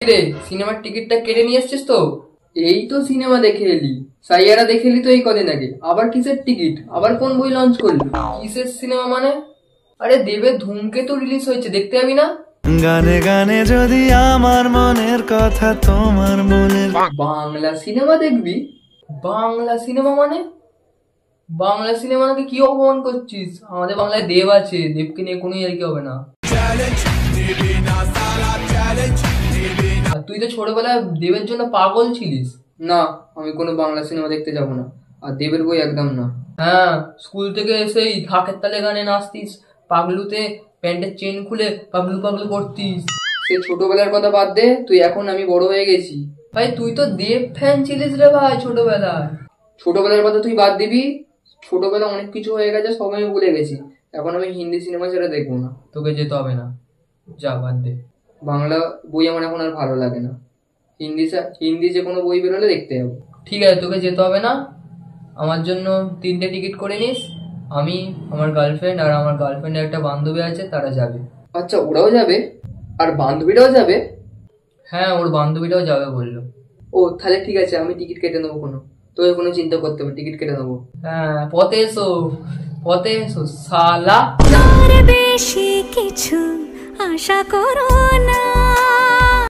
রে সিনেমার টিকিটটা কেটে নিয়ে এসছিস তো? এই তো সিনেমা দেখে এলি, সাইয়ারা দেখে এলি তো এই কদিন আগে। আবার কিসের টিকিট? আবার কোন বই লঞ্চ করলি? কিসের সিনেমা মানে? আরে দেবের ধূমকেতু রিলিজ হয়েছে, দেখতে যাবি না? গানে গানে যদি আমার মনের কথা তোমার মনের। বাংলা সিনেমা দেখবি? বাংলা সিনেমা মানে? বাংলা সিনেমাকে কি অপমান করছিস? আমাদের বাংলায় দেব আছে, দেবকে নিয়ে কোনো ইয়ার্কি হবে না। আর তুই তো ছোটবেলায় দেবের জন্য পাগল ছিলিস। না, আমি কোনো বাংলা সিনেমা দেখতে যাব না, আর দেবের বই একদম না। হ্যাঁ, স্কুল থেকে এসেই ঢাকের তালে গানে নাচতিস, পাগলুতে প্যান্টের চেন খুলে পাগলু পাগলু করতিস। সে ছোটবেলার কথা বাদ দে, তুই এখন আমি বড় হয়ে গেছি। ভাই তুই তো দেব ফ্যান ছিলিস রে ভাই ছোটবেলায়। ছোটবেলার কথা তুই বাদ দিবি, ছোটবেলা অনেক কিছু হয়ে গেছে, সব আমি ভুলে গেছি। এখন আমি হিন্দি সিনেমা ছাড়া দেখবো না। তোকে যেতে হবে না, যা বাদ দে। বাংলা বই আমার এখন আর ভালো লাগে না। হিন্দি যে কোনো বই বেরোলে দেখতে যাবো। ঠিক আছে, তোকে যেতে হবে না। আমার জন্য 3টে টিকিট করে নিস। আমি, আমার গার্লফ্রেন্ড আর আমার গার্লফ্রেন্ডের একটা বান্ধবী আছে, তারা যাবে। আচ্ছা, ওরাও যাবে? আর বান্ধবীরাও যাবে? হ্যাঁ, ওর বান্ধবীরাও যাবে বললো। ও তাহলে ঠিক আছে, আমি টিকিট কেটে নেবো। তোকে কোনো চিন্তা করতে হবে, টিকিট কেটে নেবো। হ্যাঁ, পথে এসো, পথে এসো শালা। বেশি কিছু আশা করো না।